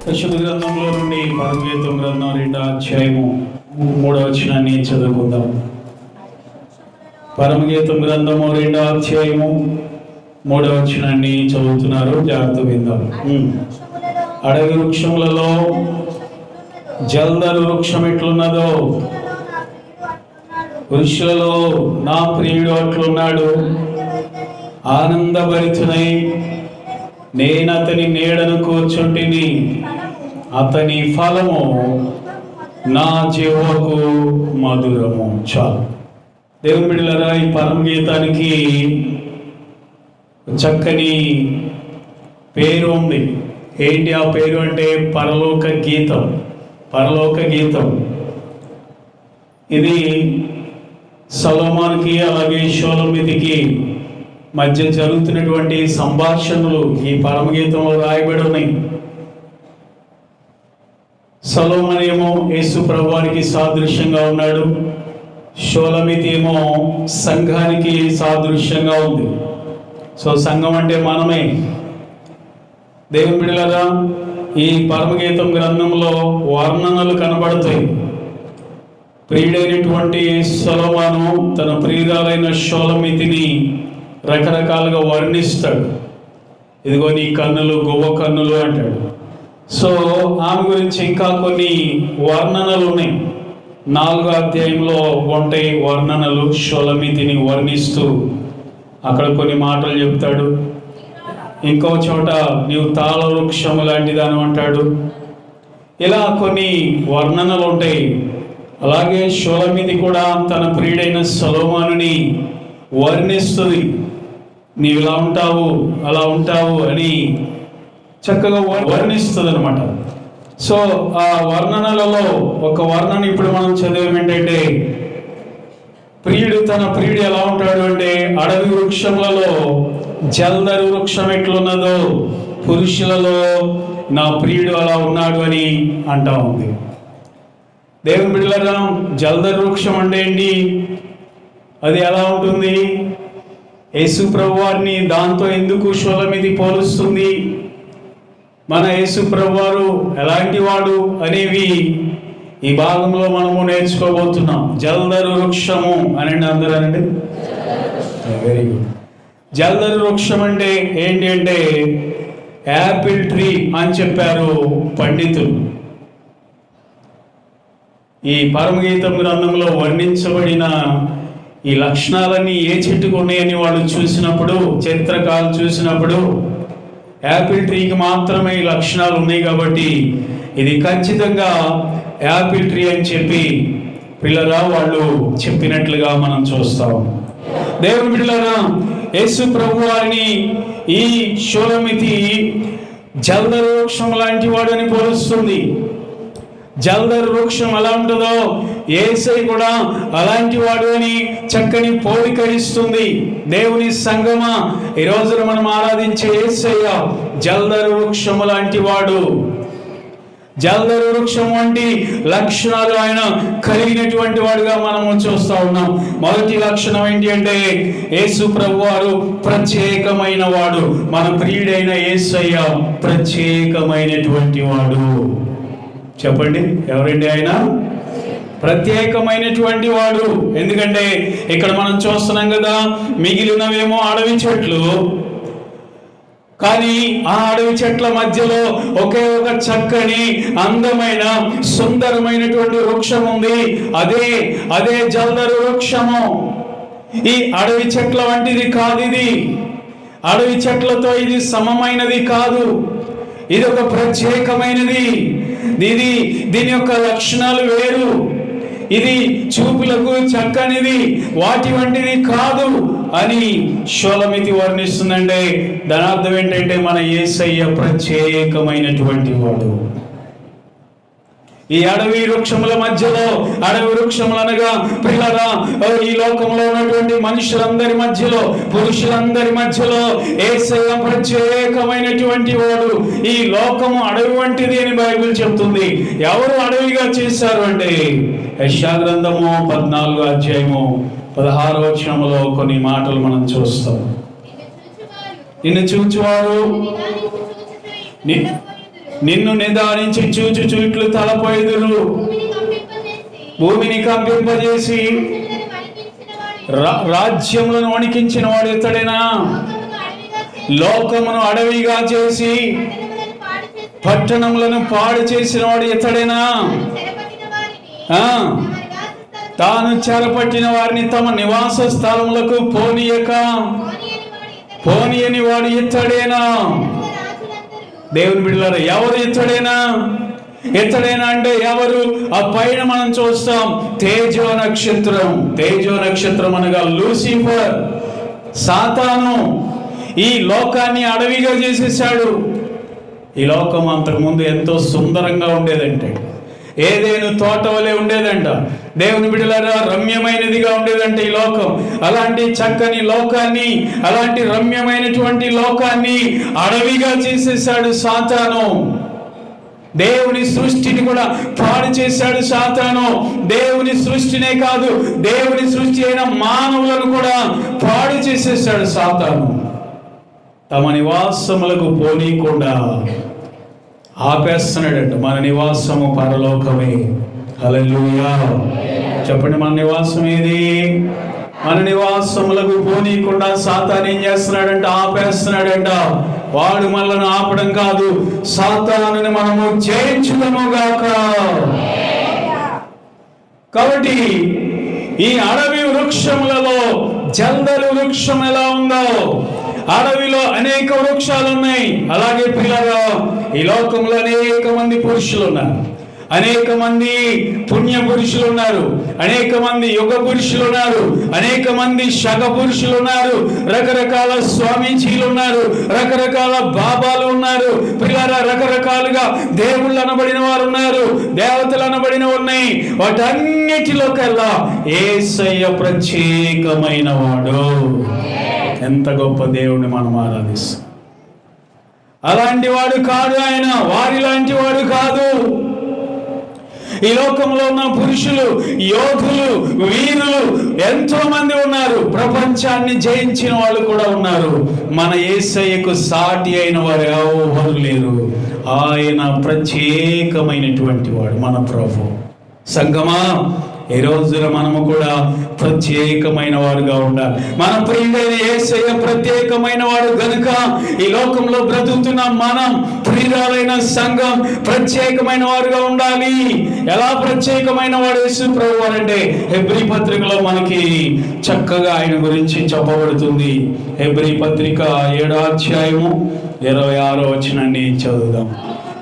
పరిశుద్ధ గ్రంథంలో నుండి పరమగీతం గ్రంథం 2వ అధ్యాయము 3వ వచనాన్ని చదువుకుందాం. పరమగీతం గ్రంథము 2వ అధ్యాయము 3వ వచనాన్ని చదువుతున్నారు, జాగ్రత్త విందాం. అడవి వృక్షములలో జల్దరు వృక్షం ఎట్లున్నదో వృక్షులలో నా ప్రియుడు అట్లున్నాడు. ఆనందభరితునై నేను అతని నీడను కూర్చుంటిని, అతని ఫలము నా జీవకు మధురము. చాలు. దేవుని బిడ్డలారా, ఈ పరమగీతానికి చక్కని పేరు ఉంది. ఏంటి ఆ పేరు అంటే పరలోక గీతం. పరలోక గీతం ఇది సొలొమోనుకి అలాగే షోలమితికి మధ్య జరుగుతున్నటువంటి సంభాషణలు ఈ పరమగీతంలో రాయబడి ఉన్నాయి. సొలొమోను ఏమో యేసు ప్రభువారికి సాదృశ్యంగా ఉన్నాడు, షోలమితి ఏమో సంఘానికి సాదృశ్యంగా ఉంది. సో సంఘం అంటే మనమే. దేవుని బిడ్డలారా, ఈ పరమగీతం గ్రంథంలో వర్ణనలు కనబడతాయి. ప్రియుడైనటువంటి సొలొమోను తన ప్రియురాలైన షోలమితిని రకరకాలుగా వర్ణిస్తాడు. ఇదిగో నీ కన్నులు గొవ్వ కన్నులు అంటాడు. సో ఆమె గురించి ఇంకా కొన్ని వర్ణనలు ఉన్నాయి. 4వ అధ్యాయంలో ఉంటాయి వర్ణనలు. షోలమితిని వర్ణిస్తూ అక్కడ కొన్ని మాటలు చెప్తాడు. ఇంకో చోట నీవు తాళ వృక్షము లాంటిదాను అంటాడు. ఇలా కొన్ని వర్ణనలు ఉంటాయి. అలాగే షోలమితి కూడా తన ప్రియుడైన సొలొమోనుని వర్ణిస్తుంది. నీవు ఇలా ఉంటావు, అలా ఉంటావు అని చక్కగా వర్ణిస్తుంది అనమాట. సో ఆ వర్ణనలలో ఒక వర్ణన ఇప్పుడు మనం చదివేం ఏంటంటే, తన ప్రియుడు ఎలా ఉంటాడు అంటే, అడవి వృక్షములలో జల్దరు వృక్షం ఎట్లున్నదో పురుషులలో నా ప్రియుడు అలా ఉన్నాడు అని అంటా ఉంది. దేవుని బిడ్డలారా, జల్దరు వృక్షం అంటే ఏంటి? అది ఎలా ఉంటుంది? యేసు ప్రభువారిని దాంతో ఎందుకు షోలమితి పోలుస్తుంది? మన యేసు ప్రభువారు ఎలాంటి వాడు అనేవి ఈ భాగంలో మనము నేర్చుకోబోతున్నాం. జల్దరు వృక్షము అని అందరూ అనండి. Very good. జల్దరు వృక్షం అంటే ఏంటి అంటే యాపిల్ ట్రీ అని చెప్పారు పండితులు. ఈ పరమగీతం గ్రంథంలో వర్ణించబడిన ఈ లక్షణాలన్నీ ఏ చెట్టుకు ఉన్నాయని వాళ్ళు చూసినప్పుడు, చరిత్రకాలు చూసినప్పుడు యాపిల్ ట్రీకి మాత్రమే ఈ లక్షణాలు ఉన్నాయి కాబట్టి ఇది ఖచ్చితంగా యాపిల్ ట్రీ అని చెప్పి పిల్లరా వాళ్ళు చెప్పినట్లుగా మనం చూస్తాం. దేవుని బిడ్డలారా, యేసు ప్రభు వారిని ఈ షోలమితి జల్దరు వృక్షం లాంటి వాడు అని పోలుస్తుంది. జల్దరు వృక్షం ఎలా ఉంటుందో యేసయ్య కూడా అలాంటి వాడు అని చక్కని పోలిక ఇస్తుంది. దేవుని సంగమా, ఈ రోజున మనం ఆరాధించే యేసయ్య జల్దరు వృక్షము లాంటి వాడు. జల్దరు వృక్షం వంటి లక్షణాలు ఆయన కలిగినటువంటి వాడుగా మనము చూస్తూ ఉన్నాం. మొదటి లక్షణం ఏంటి అంటే, యేసు ప్రభు వారు ప్రత్యేకమైన వాడు. మన ప్రియుడైన యేసయ్య ప్రత్యేకమైనటువంటి వాడు. చెప్పండి, ఎవరండి ఆయన? ప్రత్యేకమైనటువంటి వాడు. ఎందుకంటే ఇక్కడ మనం చూస్తున్నాం కదా, మిగిలినవేమో అడవి చెట్లు, కానీ ఆ అడవి చెట్ల మధ్యలో ఒకే ఒక చక్కని అందమైన సుందరమైనటువంటి వృక్షం ఉంది. అదే జల్దరు వృక్షము. ఈ అడవి చెట్ల వంటిది కాదు. ఇది అడవి చెట్లతో ఇది సమమైనది కాదు. ఇది ఒక ప్రత్యేకమైనది. దీని యొక్క లక్షణాలు వేరు. ఇది చూపులకు చక్కనిది, వాటి వంటిది కాదు అని షోలమితి వర్ణిస్తుందంటే దాని అర్థం ఏంటంటే మన యేసయ్య ప్రత్యేకమైనటువంటి వాడు. ఈ అడవి వృక్షముల మధ్యలో, అడవి వృక్షములు అనగా పిల్లరా, ఈ లోకంలో ఉన్నటువంటి మనుషులందరి మధ్యలో, పురుషులందరి మధ్యలో యేసయ్య ప్రత్యేకమైనటువంటి వాడు. ఈ లోకము అడవి వంటిది అని బైబిల్ చెప్తుంది. ఎవరు అడవిగా చేశారు అంటే, యెషయా గ్రంథము 14వ అధ్యాయము 16వ వచనములో కొన్ని మాటలు మనం చూస్తాం. నిన్ను చూచువారు నిన్ను నిదానించి చూచుచు ఇట్లు తలపోయిదురు. భూమిని కంపింపజేసి రాజ్యములను వణికించిన వాడు ఇతడేనా? లోకమును అడవిగా చేసి పట్టణములను పాడు చేసిన వాడు ఇతడేనా? తాను చెరపట్టిన వారిని తమ నివాస స్థలములకు పోనీయని వాడు ఇతడేనా? దేవుని బిడ్డలారా, ఎవరు ఇతడేనా? ఇతడేనా అంటే ఎవరు? ఆ పైన మనం చూస్తాం తేజో నక్షత్రం అనగా లూసిఫర్, సాతాను ఈ లోకాన్ని అడవిగా చేసేసాడు. ఈ లోకం అంతకుముందు ఎంతో సుందరంగా ఉండేదంటే, ఏదేను తోట వలె ఉండేదంట. దేవుని బిడ్డలారా, రమ్యమైనదిగా ఉండేదంటే ఈ లోకం. అలాంటి చక్కని లోకాన్ని, అలాంటి రమ్యమైనటువంటి లోకాన్ని అడవిగా చేసేసాడు సాతాను. దేవుని సృష్టిని కూడా పాడు చేశాడు సాతాను. దేవుని సృష్టినే కాదు, దేవుని సృష్టి అయిన మానవులను కూడా పాడు చేసేసాడు సాతాను. తమ నివాసములకు పోనీయకుండా ఆపేస్తున్నాడంట. మన నివాసము పరలోకమే. హల్లెలూయా చెప్పండి, మన నివాసం ఏది? మన నివాసములకు పోనీయకుండా సాతాను ఏం చేస్తున్నాడంట? ఆపేస్తున్నాడంట. వాడు మనల్ని ఆపడం కాదు, సాతానుని మనము జయించుదము గాక. కాబట్టి ఈ అడవి వృక్షములలో జల్దరు వృక్షం ఎలా ఉందో, అడవిలో అనేక వృక్షాలు ఉన్నాయి. అలాగే పిల్లగా ఈ లోకంలో అనేక మంది పురుషులు ఉన్నారు, అనేక మంది పుణ్య పురుషులు ఉన్నారు, అనేక మంది యుగ పురుషులు ఉన్నారు, అనేక మంది శగ పురుషులు ఉన్నారు, రకరకాల స్వామీజీలు ఉన్నారు, రకరకాల బాబాలు ఉన్నారు. పిల్లరా, రకరకాలుగా దేవుళ్ళు అనబడిన వారు ఉన్నారు, దేవతలు అనబడిన ఉన్నాయి. వాటన్నిటిలో కల్లా యేసయ్య ప్రత్యేకమైన వాడు. ఎంత గొప్ప దేవుణ్ణి మనం ఆరాధిస్తాం. అలాంటి వాడు కాదు ఆయన, వారి లాంటి వాడు కాదు. ఈ లోకంలో ఉన్న పురుషులు, యోధులు, వీరులు ఎంతో మంది ఉన్నారు. ప్రపంచాన్ని జయించిన వాళ్ళు కూడా ఉన్నారు. మన యేసయ్యకు సాటి అయిన వారు ఎవరు లేరు. ఆయన ప్రత్యేకమైనటువంటి వాడు, మన ప్రభు. సంగమా, ఈ రోజున మనము కూడా ప్రత్యేకమైన వాడుగా ఉండాలి. మన ప్రియుడైన యేసయ్య ప్రత్యేకమైన వాడు గనుక ఈ లోకంలో బ్రతుకుతున్న మనం, ప్రియురాలైన సంఘం ప్రత్యేకమైన వారుగా ఉండాలి. ఎలా ప్రత్యేకమైన వాడు యేసు ప్రభు అంటే హెబ్రీ పత్రికలో మనకి చక్కగా ఆయన గురించి చెప్పబడుతుంది. హెబ్రీ పత్రిక 7వ అధ్యాయము 26వ వచనాన్ని చదువుదాం.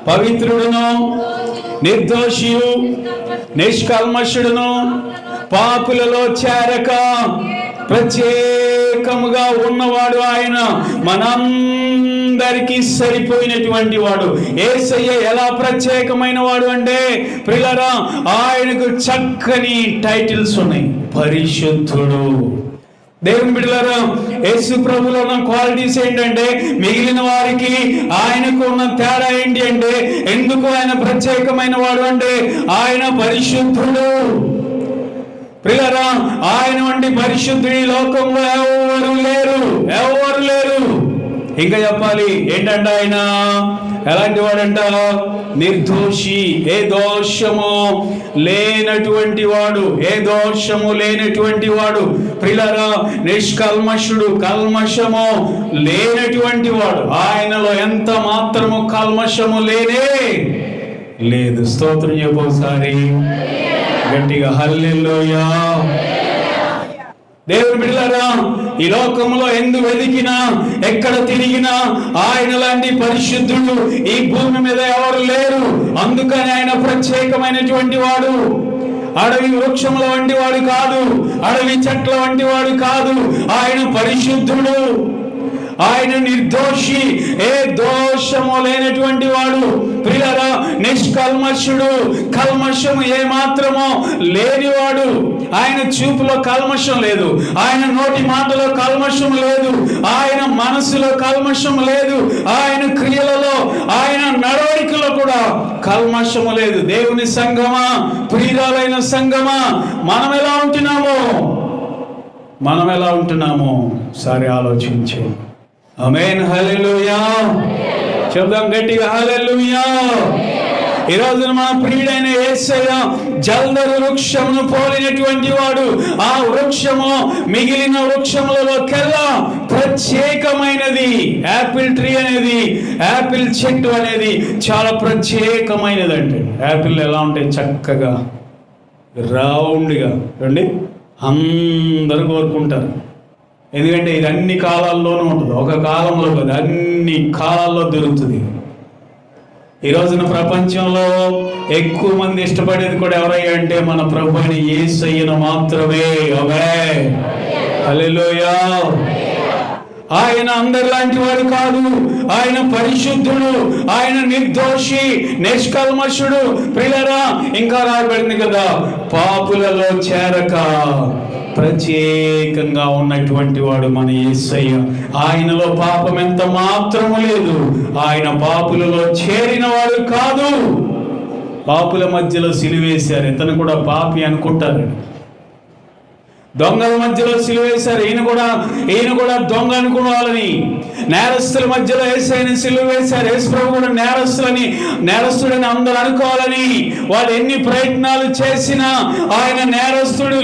పవిత్రుడును, నిర్దోషియు, నిష్కల్మషుడును, పాపులలో చేరక ప్రత్యేకముగా ఉన్నవాడు ఆయన, మనందరికీ సరిపోయినటువంటి వాడు. యేసయ్య ఎలా ప్రత్యేకమైన వాడు అంటే ప్రియులారా, ఆయనకు చక్కని టైటిల్స్ ఉన్నాయి. పరిశుద్ధుడు. దేవుని బిడ్డలారా, యేసు ప్రభులో ఉన్న క్వాలిటీస్ ఏంటంటే, మిగిలిన వారికి ఆయనకు ఉన్న తేడా ఏంటి అంటే, ఎందుకు ఆయన ప్రత్యేకమైన వాడు అంటే ఆయన పరిశుద్ధుడు. ప్రియులారా, ఆయన వంటి పరిశుద్ధుడి లోకంలో ఎవరు లేరు. ఇంకా చెప్పాలి ఏంటంటే ఆయన ఎలాంటి వాడంట? నిర్దోషి, ఏ దోషము లేనటువంటి వాడు. ప్రియులారా, నిష్కల్మషుడు, కల్మషము లేనటువంటి వాడు. ఆయనలో ఎంత మాత్రము కల్మషము లేదు. స్తోత్రం చెప్పోసారి గట్టిగా హల్లెలూయా. దేవుని బిడ్డలారా, ఈ లోకంలో ఎందు వెతికినా, ఎక్కడ తిరిగినా ఆయన లాంటి పరిశుద్ధుడు ఈ భూమి మీద ఎవరు లేరు. అందుకని ఆయన ప్రత్యేకమైనటువంటి వాడు. అడవి వృక్షముల వంటి వాడు కాదు, అడవి చెట్ల వంటి వాడు కాదు. ఆయన పరిశుద్ధుడు, ఆయన నిర్దోషి, ఏ దోషము లేనటువంటి వాడు. ప్రియులారా, నిష్కల్మషుడు, కల్మషము ఏ మాత్రమో లేనివాడు. ఆయన చూపులో కల్మషం లేదు, ఆయన నోటి మాటలో కల్మషం లేదు, ఆయన మనసులో కల్మషం లేదు, ఆయన క్రియలలో, ఆయన నడవడికలో కూడా కల్మషము లేదు. దేవుని సంఘమా, ప్రియురాలైన సంఘమా, మనం ఎలా ఉంటున్నామో సరే ఆలోచించే. ఆమేన్, హల్లెలూయా. చెప్దాం గట్టిగా హల్లెలూయా. ఈ రోజున మన ప్రియుడైన యేసయ్య జల్దరు వృక్షమును పోలినటువంటి వాడు. ఆ వృక్షము మిగిలిన వృక్షములలోకెల్లా ప్రత్యేకమైనది. యాపిల్ ట్రీ అనేది, యాపిల్ చెట్టు అనేది చాలా ప్రత్యేకమైనది. అంటే యాపిల్ ఎలా ఉంటాయి, చక్కగా రౌండ్గా రండి, అందరూ కోరుకుంటారు. ఎందుకంటే ఇది అన్ని కాలాల్లోనూ ఉంటుంది, ఒక కాలంలో కాదు, అన్ని కాలాల్లో దొరుకుతుంది. ఈ రోజున ప్రపంచంలో ఎక్కువ మంది ఇష్టపడేది కూడా ఎవరయ్యా అంటే మన ప్రభువైన యేసయ్యను మాత్రమే. ఆమేన్, హల్లెలూయా. ఆయన అందరిలాంటి వాడు కాదు. ఆయన పరిశుద్ధుడు, ఆయన నిర్దోషి, నిష్కల్మషుడు. ప్రియులారా, ఇంకా రాయబడింది కదా, పాపులలో చేరక ప్రత్యేకంగా ఉన్నటువంటి వాడు మన యేసయ్య. ఆయనలో పాపం ఎంత మాత్రము లేదు. ఆయన పాపులలో చేరిన వాడు కాదు. పాపుల మధ్యలో సిలువేశారు, ఇతను కూడా పాపి అనుకుంటారు. దొంగల మధ్యలో సిలువేశారు, ఈయన కూడా దొంగ అనుకోవాలని. నేరస్తుల మధ్యలో యేసయ్యని సిలువ వేశారు, యేసు ప్రభు కూడా నేరస్తుడని అందరూ అనుకోవాలని. వాళ్ళు ఎన్ని ప్రయత్నాలు చేసినా ఆయన నేరస్తుడు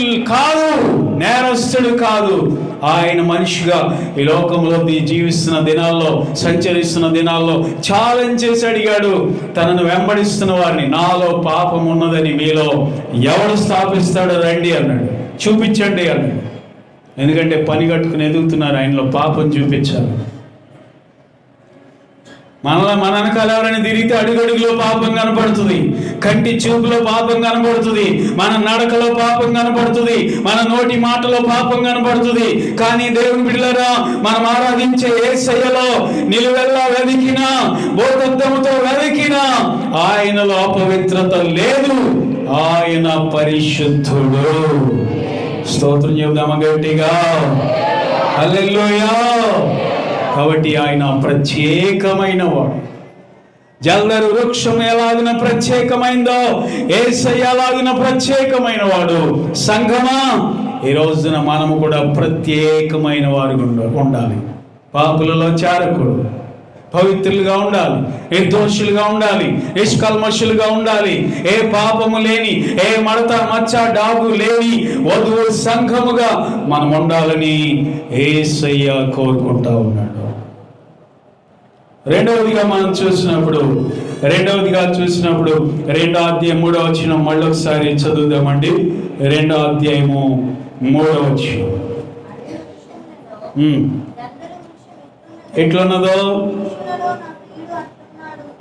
కాదు. ఆయన మనిషిగా ఈ లోకంలో జీవిస్తున్న దినాల్లో, సంచరిస్తున్న దినాల్లో ఛాలెంజ్ చేసి అడిగాడు తనను వెంబడిస్తున్న వారిని, నాలో పాపం ఉన్నదని మీలో ఎవడు స్థాపిస్తాడో రండి అన్నాడు, చూపించండి అన్నాడు. ఎందుకంటే పని కట్టుకుని ఎదుగుతున్నారు, ఆయనలో పాపం చూపించాలి. మన వెనకాల ఎవరైనా తిరిగితే అడుగడుగులో పాపం కనపడుతుంది, కంటి చూపులో పాపం కనపడుతుంది, మన నడకలో పాపం కనపడుతుంది, మన నోటి మాటలో పాపం కనపడుతుంది. కానీ దేవుని బిడ్డలారా, మనం ఆరాధించే యేసయ్యలో నిలువెల్లా వెతికినా, బోధత్వముతో వెతికినా ఆయనలో అపవిత్రత లేదు. ఆయన పరిశుద్ధుడు. స్తోత్రం చెబుదామా గట్టిగా, హల్లెలూయా. కాబట్టి ఆయన ప్రత్యేకమైన వాడు. జల్దరు వృక్షం ఎలాగిన ప్రత్యేకమైందో యేసయ్య ఎలాగిన ప్రత్యేకమైన వాడు. సంఘమా, ఈ రోజున మనము కూడా ప్రత్యేకమైన వారు ఉండాలి. పాపులలో చేరకూడదు, పవిత్రులుగా ఉండాలి, నిర్దోషులుగా ఉండాలి, నిష్కల్మషులుగా ఉండాలి. ఏ పాపము లేని, ఏ మడత మచ్చ డాగు లేని వధువు సంఘముగా మనం ఉండాలని యేసయ్య కోరుకుంటా ఉన్నాడు. రెండవదిగా చూసినప్పుడు 2వ అధ్యాయం 3వ వచనం మళ్ళీ ఒకసారి చదువుదామండి. 2వ అధ్యాయము 3వ వచనం ఎట్లున్నదో,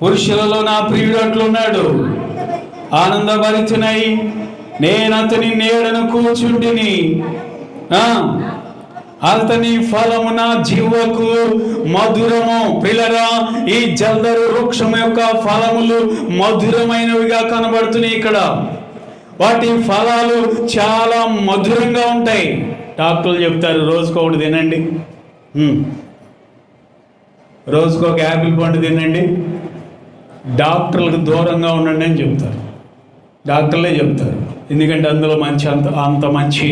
పురుషులలో నా ప్రియుడు అట్లున్నాడు, ఆనందభరితునై నేను అతని నీడను కూర్చుంటిని, అతని ఫలము నా జీవకు మధురము. పిల్లరా, ఈ జల్దరు వృక్షం యొక్క ఫలములు మధురమైనవిగా కనబడుతున్నాయి. ఇక్కడ వాటి ఫలాలు చాలా మధురంగా ఉంటాయి. డాక్టర్లు చెప్తారు రోజుకొకటి తినండి, రోజుకొక యాపిల్ పండు తినండి, డాక్టర్లకు దూరంగా ఉండండి అని చెప్తారు. డాక్టర్లే చెప్తారు, ఎందుకంటే అందులో అంత మంచి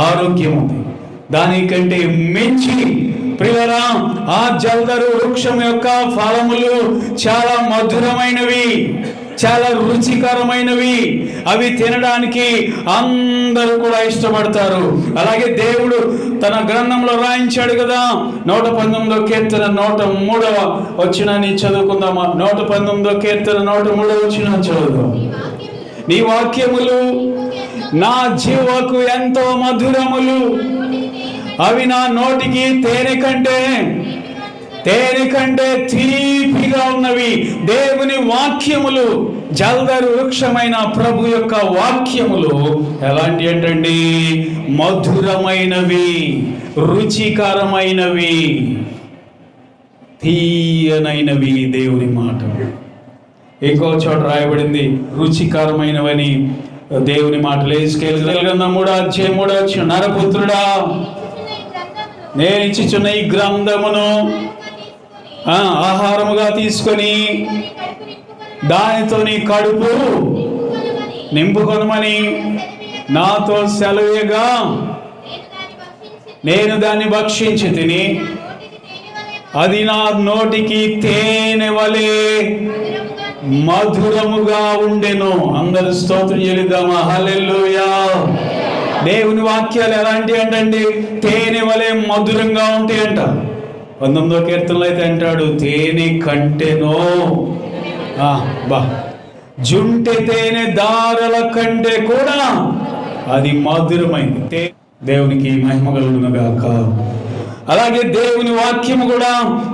ఆరోగ్యం ఉంది. దానికంటే మించి ప్రియులారా, ఆ జల్దరు వృక్షం యొక్క ఫలములు చాలా మధురమైనవి, చాలా రుచికరమైనవి. అవి తినడానికి అందరూ కూడా ఇష్టపడతారు. అలాగే దేవుడు తన గ్రంథంలో రాయించాడు కదా, 119వ కీర్తన 103వ వచనాన్ని చదువుకుందామా? 119వ కీర్తన 103వ వచనం చదువుదాం. నీ వాక్యములు నా జీవకు ఎంతో మధురములు, అవి నా నోటికి తేనె కంటే తీపిగా ఉన్నవి. దేవుని వాక్యములు, జల్దరు వృక్షమైన ప్రభు యొక్క వాక్యములు ఎలాంటి ఏంటండి? మధురమైనవి, రుచికరమైనవి, తీయనైనవి. దేవుని మాట ఇంకో చోట రాయబడింది రుచికరమైనవని. దేవుని మాటలు ఎహెజ్కేలు గ్రంథం 3వ అధ్యాయం 3వ వచనం, నరపుత్రుడా, నేను ఇచ్చుచున్న ఈ గ్రంథమును ఆహారముగా తీసుకొని దానితో నీ కడుపు నింపుకొనమని నాతో సెలవుగా నేను దాన్ని భక్షించి తిని అది నా నోటికి తేనె వలె మధురముగా ఉండెను. అందరూ స్తోత్రం చెల్లిద్దామా? హల్లెలూయా. దేవుని వాక్యాలు ఎలాంటి అంటండి? తేనె వలె మధురంగా ఉంటాయంట. 19వ కీర్తనలో అయితే అంటాడు, తేనె కంటెనో జుంటె తేనె దారల కంటే కూడా అది మధురమైంది. దేవునికి మహిమ కలుగును గాక. అలాగే దేవుని వాక్యము కూడా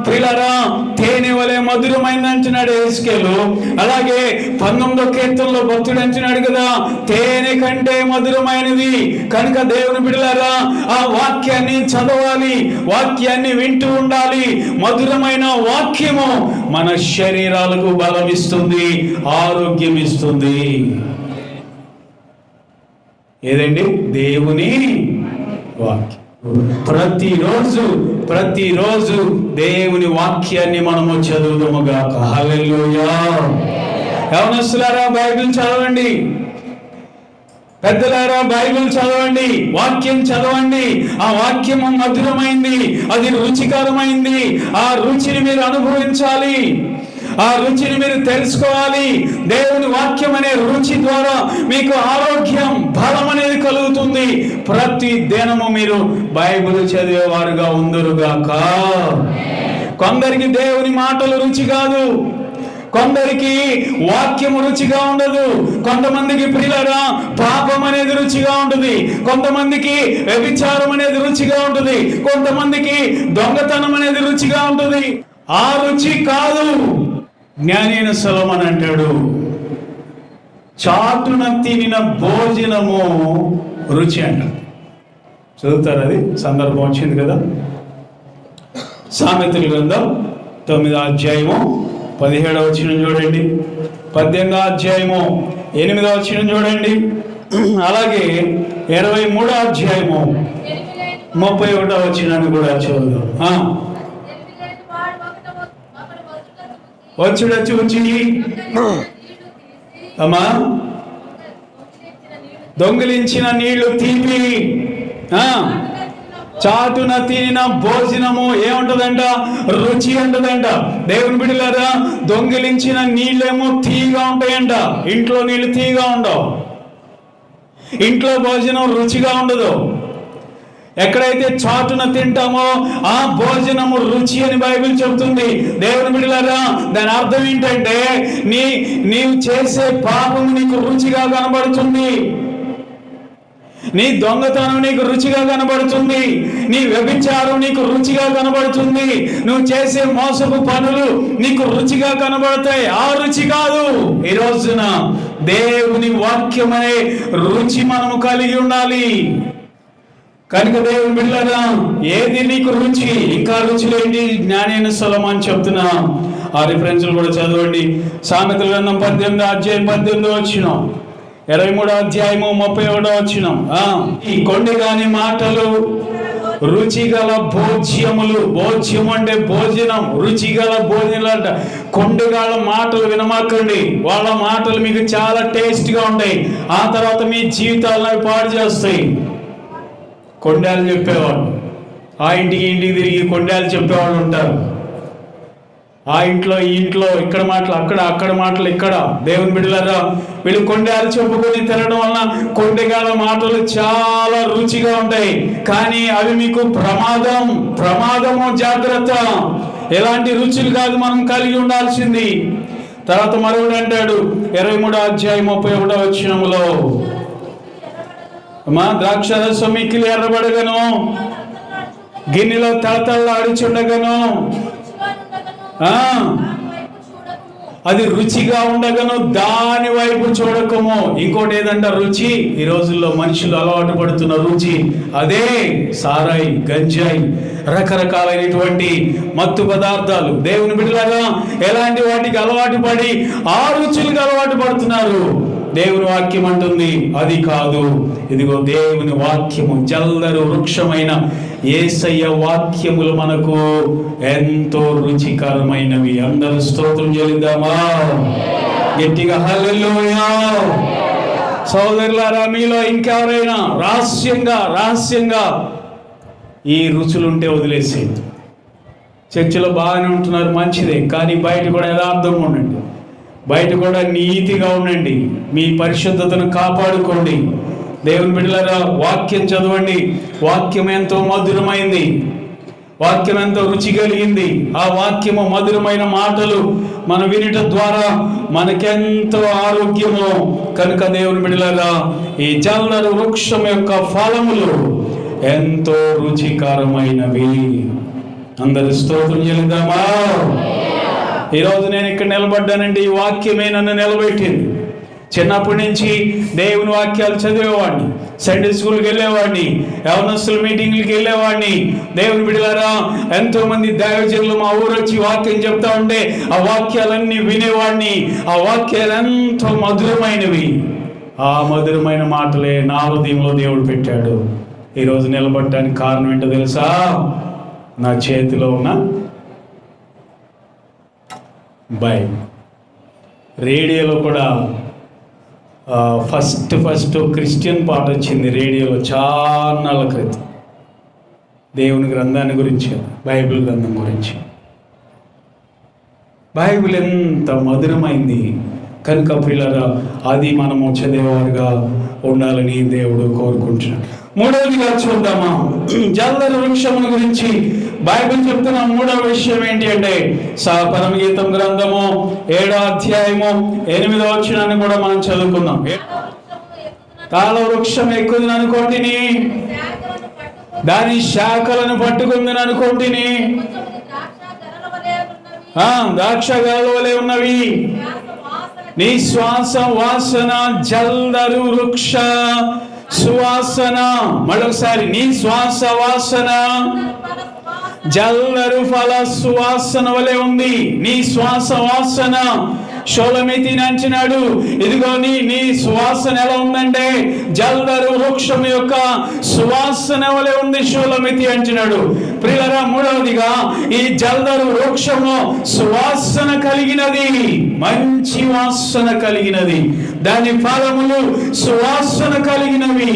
ప్రియులారా తేనె వలె మధురమైంది అంటున్నాడు యెహెజ్కేలు. అలాగే 19వ కీర్తనలో భక్తుడు అంటున్నాడు కదా, తేనె కంటే మధురమైనది. కనుక దేవుని బిడ్డలారా ఆ వాక్యాన్ని చదవాలి, వాక్యాన్ని వింటూ ఉండాలి. మధురమైన వాక్యము మన శరీరాలకు బలం ఇస్తుంది, ఆరోగ్యం ఇస్తుంది. ఏదండి? దేవుని వాక్యం. ప్రతిరోజు దేవుని వాక్యాన్ని మనము చదువుదాముగాక. హల్లెలూయా. యవనస్తులారా బైబిల్ చదవండి, పెద్దలారా బైబిల్ చదవండి, వాక్యం చదవండి. ఆ వాక్యము మధురమైంది, అది రుచికరమైంది. ఆ రుచిని మీరు అనుభవించాలి, ఆ రుచిని మీరు తెలుసుకోవాలి. దేవుని వాక్యం అనే రుచి ద్వారా మీకు ఆరోగ్యం, బలం అనేది కలుగుతుంది. ప్రతి దినము మీరు బైబిల్ చదివేవారుగా ఉందరుగాక. కొందరికి దేవుని మాటలు రుచి కాదు, కొందరికి వాక్యము రుచిగా ఉండదు. కొంతమందికి ప్రియులారా పాపం అనేది రుచిగా ఉంటుంది, కొంతమందికి వ్యభిచారం అనేది రుచిగా ఉంటుంది, కొంతమందికి దొంగతనం అనేది రుచిగా ఉంటుంది. ఆ రుచి కాదు. జ్ఞాని అయిన సొలొమోను అంటాడు, చాటున తినిన భోజనము రుచి అంట. చదువుతారు, అది సందర్భం వచ్చింది కదా. సామెతల గ్రంథం 9వ అధ్యాయము 17వ వచనం చూడండి, 18వ అధ్యాయము 8వ వచనం చూడండి, అలాగే 23వ అధ్యాయము 31వ వచనాన్ని కూడా చదువుదాం. వచ్చుడ చూచి అమ్మా దొంగిలించిన నీళ్లు తీపి, చాటున తినిన భోజనము ఏముంటదంట? రుచి ఉంటదంట. దేవుని బిడ్డలారా దొంగిలించిన నీళ్ళేమో తీయగా ఉంటాయంట. ఇంట్లో నీళ్లు తీయగా ఉండవు, ఇంట్లో భోజనం రుచిగా ఉండదు. ఎక్కడైతే చాటున తింటామో ఆ భోజనము రుచి అని బైబిల్ చెబుతుంది. దేవుని బిడ్డలారా దాని అర్థం ఏంటంటే నీవు చేసే పాపము నీకు రుచిగా కనబడుతుంది, నీ దొంగతనం నీకు రుచిగా కనబడుతుంది, నీ వ్యభిచారం నీకు రుచిగా కనబడుతుంది, నువ్వు చేసే మోసపు పనులు నీకు రుచిగా కనబడతాయి. ఆ రుచి కాదు. ఈ రోజున దేవుని వాక్యం అనే రుచి మనము కలిగి ఉండాలి. కనుక దేవుని బిడ్డలారా ఏది నీకు రుచి, ఇంకా రుచులేంటి? జ్ఞాని అయిన సొలొమోను చెప్తున్నా. ఆ రిఫరెన్స్లు కూడా చదవండి. సామెతల గ్రంథం 18వ అధ్యాయం 18వ వచనం, 23వ అధ్యాయము 31వ వచనం. ఈ కొండగాని మాటలు రుచిగల భోజ్యములు. భోజ్యం అంటే భోజనం, రుచిగల భోజనాలు అంట. కొండగాళ్ళ మాటలు వినమాకండి. వాళ్ళ మాటలు మీకు చాలా టేస్ట్గా ఉంటాయి, ఆ తర్వాత మీ జీవితాలను పాడు చేస్తాయి. కొండాలు చెప్పేవాళ్ళు, ఆ ఇంటికి తిరిగి కొండాలు చెప్పేవాళ్ళు ఉంటారు. ఆ ఇంట్లో ఈ ఇంట్లో ఇక్కడ మాటలు అక్కడ, అక్కడ మాటలు ఇక్కడ. దేవుని బిడ్డలారా వీళ్ళు కొండాలు చెప్పుకొని తినడం వలన కొండగాల మాటలు చాలా రుచిగా ఉంటాయి, కానీ అవి మీకు ప్రమాదము. జాగ్రత్త. ఎలాంటి రుచులు కాదు మనం కలిగి ఉండాల్సింది. తర్వాత మరొకటి అంటాడు 23వ అధ్యాయం 31వ వచనంలో, మా ద్రాక్షరసం మిక్కిలి ఎర్రబడగను, గిన్నెలో తళతళలాడుచుండగను, అది రుచిగా ఉండగను, దాని వైపు చూడకము. ఇంకోటి ఏదంట రుచి? ఈ రోజుల్లో మనుషులు అలవాటు పడుతున్న రుచి అదే సారాయి, గంజాయి, రకరకాలైనటువంటి మత్తు పదార్థాలు. దేవుని బిడ్డలారా ఎలాంటి వాటికి అలవాటు పడి ఆ రుచులకు అలవాటు పడుతున్నారు. దేవుని వాక్యం అంటుంది అది కాదు. ఇదిగో దేవుని వాక్యము, జల్లరు వృక్షమైన యేసయ్య వాక్యములు మనకు ఎంతో రుచికరమైనవి. అందరూ స్తోత్రం చెల్లిద్దామా? గట్టిగా హల్లెలూయా. సోదరులారా మీలో ఇంకెవరైనా రహస్యంగా ఈ రుచులుంటే వదిలేసేది. చర్చిలో బాగానే ఉంటున్నారు, మంచిదే. కానీ బయట కూడా యథార్థంగా ఉండండి, బయట కూడా నీతిగా ఉండండి, మీ పరిశుద్ధతను కాపాడుకోండి. దేవుని బిడ్డలారా, వాక్యం చదవండి. వాక్యం ఎంతో మధురమైంది, వాక్యం ఎంతో రుచి కలిగింది. ఆ వాక్యము మధురమైన మాటలు మనం వినటం ద్వారా మనకెంతో ఆరోగ్యము. కనుక దేవుని బిడ్డలారా, ఈ జల్దరు వృక్షం యొక్క ఫలములు ఎంతో రుచికరమైనవి. అందరి స్తోత్రం చెల్లిద్దామా? ఈరోజు నేను ఇక్కడ నిలబడ్డానండి, ఈ వాక్యమే నన్ను నిలబెట్టింది. చిన్నప్పటి నుంచి దేవుని వాక్యాలు చదివేవాడిని, సండే స్కూల్కి వెళ్ళేవాడిని, యవనస్తుల మీటింగ్లకి వెళ్ళేవాడిని. దేవుని బిడ్డలారా, ఎంతో మంది దైవజనులు మా ఊరు వచ్చి వాక్యం చెప్తా ఉంటే ఆ వాక్యాలన్నీ వినేవాడిని. ఆ వాక్యాలు ఎంతో మధురమైనవి. ఆ మధురమైన మాటలే నా హృదయంలో దేవుడు పెట్టాడు. ఈరోజు నిలబడటానికి కారణం ఏంటో తెలుసా? నా చేతిలో ఉన్న బైబిల్. రేడియోలో కూడా ఫస్ట్ క్రిస్టియన్ పాట వచ్చింది రేడియోలో చాలా క్రితం, దేవుని గ్రంథాన్ని గురించి, బైబిల్ గ్రంథం గురించి. బైబిల్ ఎంత మధురమైంది. కనుక పిల్లరా, అది మనము చదివేవారుగా ఉండాలని దేవుడు కోరుకుంటున్నాడు. మూడవదిగా చూద్దామా, జల్దరు వృక్షముల గురించి బైబిల్ చెప్తున్న మూడవ విషయం ఏంటి అంటే, పరమగీతం గ్రంథము 7వ అధ్యాయము 8వ వచనాన్ని కూడా మనం చదువుకుందాం. తాళ వృక్షం ఎక్కుంది అనుకోండిని, దాని శాఖలను పట్టుకుందని అనుకోండిని, ద్రాక్ష గలల వలె ఉన్నవి. నీ శ్వాస వాసన జల్దరు వృక్ష సువాసన. మరొకసారి, నీ శ్వాస వాసన జల్దరు ఫల సువాసన వలె ఉంది. నీ శ్వాస వాసన షోలమితిని అంటున్నాడు. ఇదిగో నీ సువాసన ఎలా ఉందంటే జల్దరు వృక్షం యొక్క సువాసన వలె ఉంది షోలమితి అంటున్నాడు. ప్రియులారా, మూడవదిగా ఈ జల్దరు వృక్షము సువాసన కలిగినది, మంచి వాసన కలిగినది. దాని ఫలములు సువాసన కలిగినవి,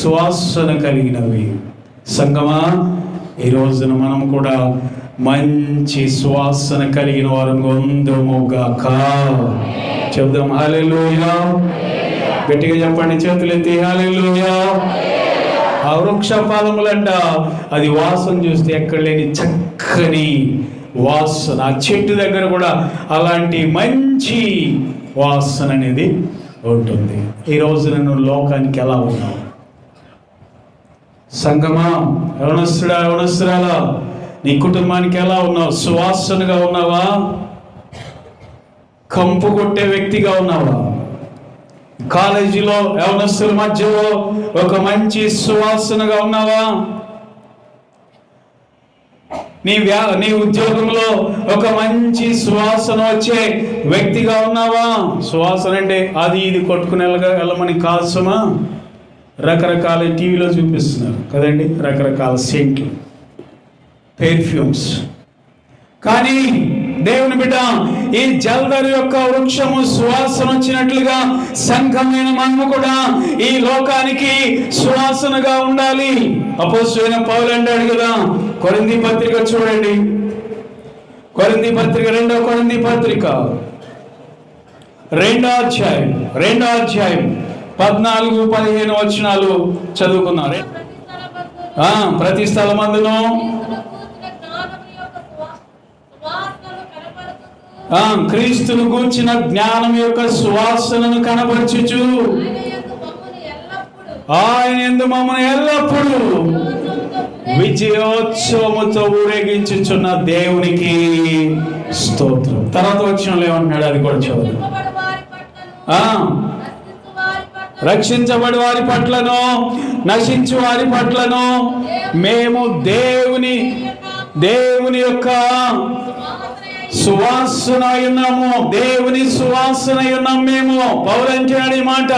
సువాసన కలిగినవి. సంగమా, ఈ రోజున మనం కూడా మంచి సువాసన కలిగిన వారం ఉందుముగాక. చెప్దాం హల్లెలూయా. గట్టిగా చెప్పండి, చేతులెత్తి హల్లెలూయా. ఆ వృక్ష ఫలములంట, అది వాసన చూస్తే ఎక్కడ లేని చక్కని వాసన. ఆ చెట్టు దగ్గర కూడా అలాంటి మంచి వాసన అనేది ఉంటుంది. ఈ రోజున నువ్వు లోకానికి ఎలా ఉన్నావు? సంగమా, యవనస్తురాలా, నీ కుటుంబానికి ఎలా ఉన్నావు? సువాసనగా ఉన్నావా? కంపు కొట్టే వ్యక్తిగా ఉన్నావా? కాలేజీలో యవనస్తుల మధ్యలో ఒక మంచి సువాసనగా ఉన్నావా? నీ ఉద్యోగంలో ఒక మంచి సువాసన వచ్చే వ్యక్తిగా ఉన్నావా? సువాసన అంటే అది ఇది కొట్టుకుని వెళ్ళమని కాదు సుమా. రకరకాల టీవీలో చూపిస్తున్నారు కదండి, రకరకాల సెంట్లు, పెర్ఫ్యూమ్స్. కానీ దేవుని బిడ్డ, ఈ జల్దరు యొక్క వృక్షము సువాసన వచ్చినట్లుగా సంఘమైన మనము కూడా ఈ లోకానికి సువాసనగా ఉండాలి. అపోస్తలుడైన పౌలు అంటాడు కదా, కొరింథీ పత్రిక చూడండి, కొరింథీ పత్రిక 2వ కొరింథీ పత్రిక 2వ అధ్యాయం 14-15 వచనాలు చదువుకున్నారు. ప్రతి స్థలమందును క్రీస్తును గూర్చిన జ్ఞానం యొక్క సువాసనను కనబరచుచు ఆయన యందు మమ్మల్ని ఎల్లప్పుడూ విజయోత్సవముతో ఊరేగించుచున్న దేవునికి స్తోత్రం. తర్వాత వచనంలో ఏమంటున్నాడు అది కూడా చదువు. రక్షించబడి వారి పట్లను, నశించు వారి పట్లను మేము దేవుని యొక్క సువాసన ఉన్నాము. దేవుని సువాసన ఉన్నాం మేము. పౌలు అంటున్నాడు ఈ మాట.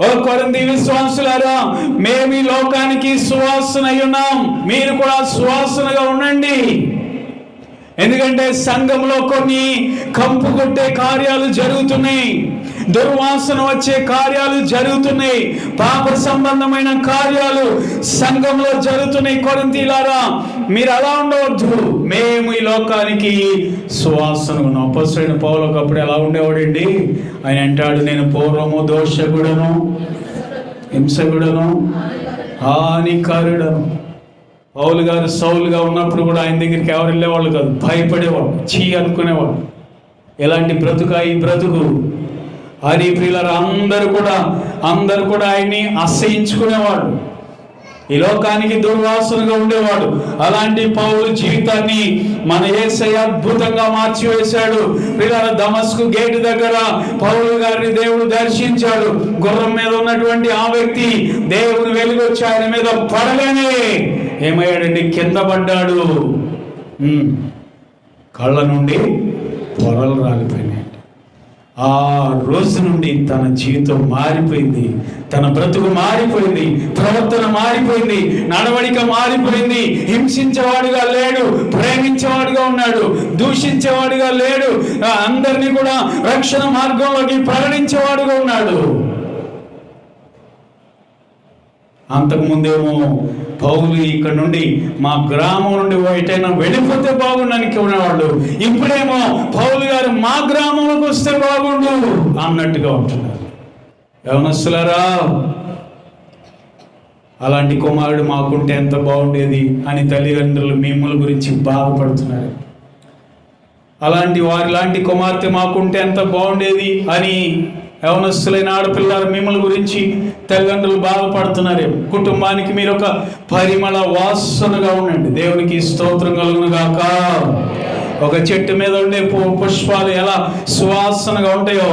ఓ కొరింథీ విశ్వాసులారా, మేము ఈ లోకానికి సువాసన ఉన్నాం, మీరు కూడా సువాసనగా ఉండండి. ఎందుకంటే సంఘంలో కొన్ని కంపు కొట్టే కార్యాలు జరుగుతున్నాయి. దుర్వాసన వచ్చే కార్యాలు జరుగుతున్నాయి, పాప సంబంధమైన కార్యాలు సంఘంలో జరుగుతున్నాయి. కొరింథీయులారా, మీరు అలా ఉండవద్దు. మేము ఈ లోకానికి సువాసన ఉన్నాం. అపొస్తలుడైన పౌలు ఒకప్పుడు ఎలా ఉండేవాడండి? ఆయన అంటాడు, నేను పూర్వము దోషకుడను, హింసకుడను, హానికారుడను. పౌలు గారు సౌలుగా ఉన్నప్పుడు కూడా ఆయన దగ్గరికి ఎవరు వెళ్ళేవాళ్ళు కాదు, భయపడేవాడు, చీ అనుకునేవాడు. ఎలాంటి బ్రతుక ఈ బ్రతుకు అని ప్రియులారా, అందరూ కూడా ఆయన్ని అసహించుకునేవాడు, ఈ లోకానికి దుర్వాసనగా ఉండేవాడు. అలాంటి పౌలు జీవితాన్ని మన యేసయ్య అద్భుతంగా మార్చివేశాడు. ప్రియులారా, దమస్కు గేటు దగ్గర పౌలు గారిని దేవుడు దర్శించాడు. గుర్రం మీద ఉన్నటువంటి ఆ వ్యక్తి దేవుని వెలుగు వచ్చి ఆయన మీద పడగానే ఏమయ్యాడండి? కింద పడ్డాడు. కళ్ళ నుండి పొరలు రాలిపోయినాయి. ఆ రోజు నుండి తన జీవితం మారిపోయింది, తన బ్రతుకు మారిపోయింది, ప్రవర్తన మారిపోయింది, నడవడిక మారిపోయింది. హింసించేవాడుగా లేడు, ప్రేమించేవాడుగా ఉన్నాడు, దూషించేవాడుగా లేడు, అందరినీ కూడా రక్షణ మార్గంలోకి ప్రకటించేవాడుగా ఉన్నాడు. అంతకుముందేమో పౌలు ఇక్కడ నుండి మా గ్రామం నుండి ఎటైనా వెళ్ళిపోతే బాగుండు అనుకునేవాళ్ళు. ఇప్పుడేమో పౌలు గారు మా గ్రామంలోకి వస్తే బాగుండు అన్నట్టుగా ఉంటున్నారు. యవనస్తులారా, అలాంటి కుమారుడు మాకుంటే ఎంత బాగుండేది అని తల్లిదండ్రులు మిమ్మల్ని గురించి బాధపడుతున్నారు. వారిలాంటి కుమార్తె మాకుంటే ఎంత బాగుండేది అని యవనస్తులైన ఆడపిల్లలు మిమ్మల్ని గురించి తల్లిదండ్రులు బాధపడుతున్నారేమో. కుటుంబానికి మీరు ఒక పరిమళ వాసనగా ఉండండి. దేవునికి స్తోత్రం కలుగును గాక. ఒక చెట్టు మీద ఉండే పుష్పాలు ఎలా సువాసనగా ఉంటాయో,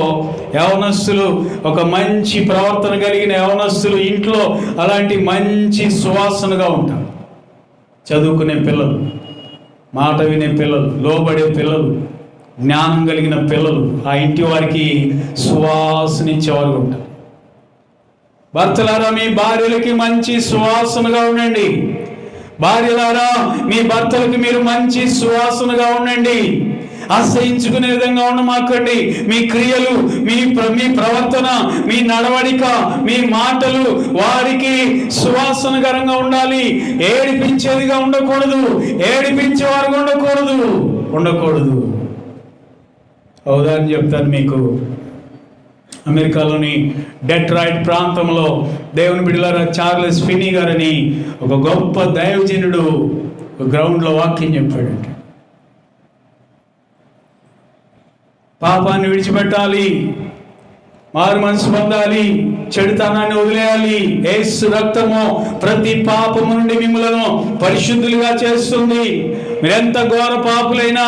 యవనస్తులు, ఒక మంచి ప్రవర్తన కలిగిన యవనస్తులు ఇంట్లో అలాంటి మంచి సువాసనగా ఉంటారు. చదువుకునే పిల్లలు, మాట వినే పిల్లలు, లోబడే పిల్లలు, జ్ఞానం కలిగిన పిల్లలు ఆ ఇంటి వారికి సువాసనిచ్చేవారు ఉంటారు. భర్తలారా, మీ భార్యలకి మంచి సువాసనగా ఉండండి. భార్యలారా, మీ భర్తలకి మీరు మంచి సువాసనగా ఉండండి. అసహించుకునే విధంగా ఉండమాకండి. మీ క్రియలు, మీ ప్రవర్తన, మీ నడవడిక, మీ మాటలు వారికి సువాసనకరంగా ఉండాలి. ఏడిపించేదిగా ఉండకూడదు, ఏడిపించేవారుగా ఉండకూడదు. ఉదాహరణ చెప్తాను మీకు. అమెరికాలోని డెట్రాయిట్ ప్రాంతంలో దేవుని బిడ్డలారా, చార్లెస్ ఫినీ గారని ఒక గొప్ప దైవజనుడు గ్రౌండ్లో వాక్యం చెప్పాడంట. పాపాన్ని విడిచిపెట్టాలి, మారు మనసు పొందాలి, చెడుతనాన్ని వదిలేయాలి. యేసు రక్తము ప్రతి పాపము నుండి మిమ్మలను పరిశుద్ధులుగా చేస్తుంది. మీరెంత ఘోర పాపులైనా